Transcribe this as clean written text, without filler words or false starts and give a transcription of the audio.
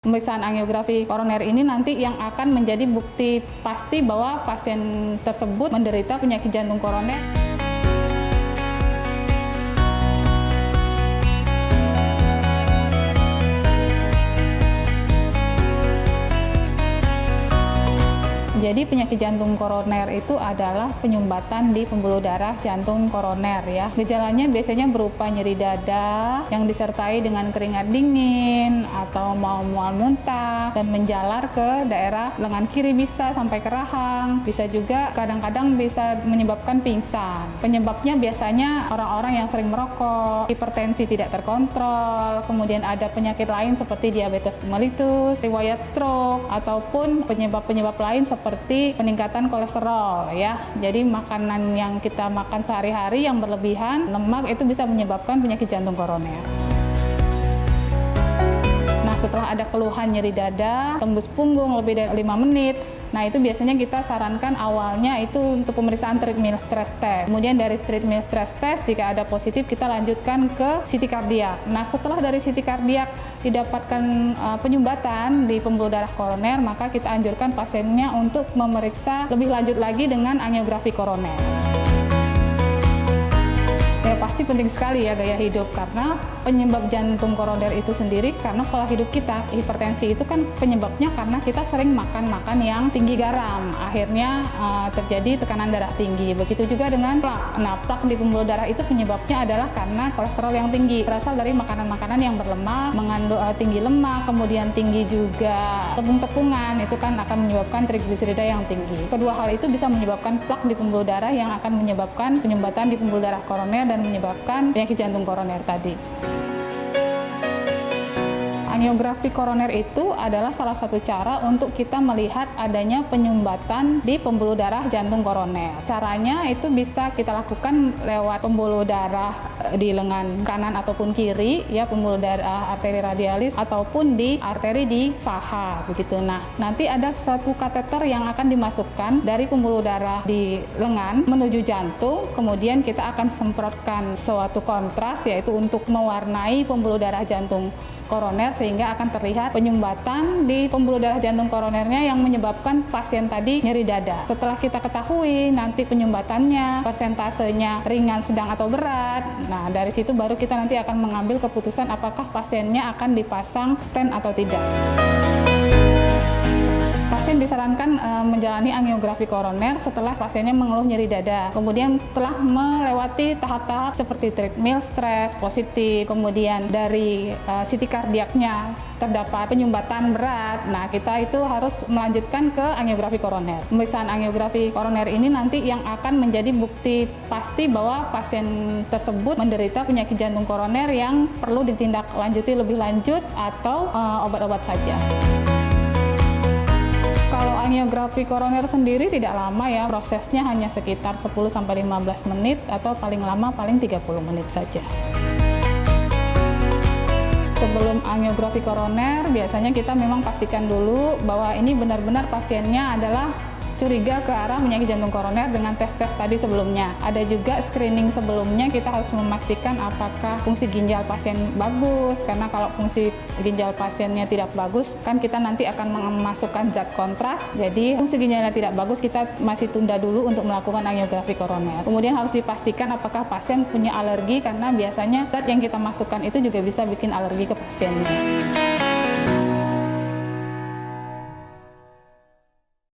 Pemeriksaan angiografi koroner ini nanti yang akan menjadi bukti pasti bahwa pasien tersebut menderita penyakit jantung koroner. Jadi penyakit jantung koroner itu adalah penyumbatan di pembuluh darah jantung koroner ya. Gejalanya biasanya berupa nyeri dada yang disertai dengan keringat dingin atau mual muntah dan menjalar ke daerah lengan kiri bisa sampai ke rahang. Bisa juga kadang-kadang bisa menyebabkan pingsan. Penyebabnya biasanya orang-orang yang sering merokok, hipertensi tidak terkontrol, kemudian ada penyakit lain seperti diabetes mellitus, riwayat stroke ataupun penyebab-penyebab lain seperti peningkatan kolesterol ya. Jadi makanan yang kita makan sehari-hari yang berlebihan, lemak itu bisa menyebabkan penyakit jantung koroner. Nah, setelah ada keluhan nyeri dada, tembus punggung lebih dari 5 menit, nah itu biasanya kita sarankan awalnya itu untuk pemeriksaan treadmill stress test. Kemudian dari treadmill stress test jika ada positif kita lanjutkan ke CT kardiak. Nah setelah dari CT kardiak didapatkan penyumbatan di pembuluh darah koroner, maka kita anjurkan pasiennya untuk memeriksa lebih lanjut lagi dengan angiografi koroner. Ya pasti penting sekali ya gaya hidup, karena penyebab jantung koroner itu sendiri karena pola hidup kita. Hipertensi itu kan penyebabnya karena kita sering makan yang tinggi garam, akhirnya terjadi tekanan darah tinggi. Begitu juga dengan plak. Nah, plak di pembuluh darah itu penyebabnya adalah karena kolesterol yang tinggi, berasal dari makanan-makanan yang berlemak, mengandung tinggi lemak, kemudian tinggi juga tepung-tepungan, itu kan akan menyebabkan trigliserida yang tinggi. Kedua hal itu bisa menyebabkan plak di pembuluh darah yang akan menyebabkan penyumbatan di pembuluh darah koroner dan menyebabkan penyakit jantung koroner tadi. Angiografi koroner itu adalah salah satu cara untuk kita melihat adanya penyumbatan di pembuluh darah jantung koroner. Caranya itu bisa kita lakukan lewat pembuluh darah di lengan kanan ataupun kiri, ya pembuluh darah arteri radialis ataupun di arteri di faha begitu. Nah, nanti ada satu kateter yang akan dimasukkan dari pembuluh darah di lengan menuju jantung, kemudian kita akan semprotkan suatu kontras yaitu untuk mewarnai pembuluh darah jantung koroner sehingga akan terlihat penyumbatan di pembuluh darah jantung koronernya yang menyebabkan pasien tadi nyeri dada. Setelah kita ketahui nanti penyumbatannya, persentasenya ringan, sedang atau berat, nah dari situ baru kita nanti akan mengambil keputusan apakah pasiennya akan dipasang stent atau tidak. Pasien disarankan menjalani angiografi koroner setelah pasiennya mengeluh nyeri dada, kemudian telah melewati tahap-tahap seperti treadmill stress positif, kemudian dari CT kardiaknya terdapat penyumbatan berat. Nah, kita itu harus melanjutkan ke angiografi koroner. Pemeriksaan angiografi koroner ini nanti yang akan menjadi bukti pasti bahwa pasien tersebut menderita penyakit jantung koroner yang perlu ditindaklanjuti lebih lanjut atau obat-obat saja. Kalau angiografi koroner sendiri tidak lama ya, prosesnya hanya sekitar 10-15 menit atau paling lama paling 30 menit saja. Sebelum angiografi koroner, biasanya kita memang pastikan dulu bahwa ini benar-benar pasiennya adalah curiga ke arah penyakit jantung koroner dengan tes-tes tadi sebelumnya. Ada juga screening sebelumnya, kita harus memastikan apakah fungsi ginjal pasien bagus, karena kalau fungsi ginjal pasiennya tidak bagus, kan kita nanti akan memasukkan zat kontras, jadi fungsi ginjalnya tidak bagus, kita masih tunda dulu untuk melakukan angiografi koroner. Kemudian harus dipastikan apakah pasien punya alergi, karena biasanya zat yang kita masukkan itu juga bisa bikin alergi ke pasiennya.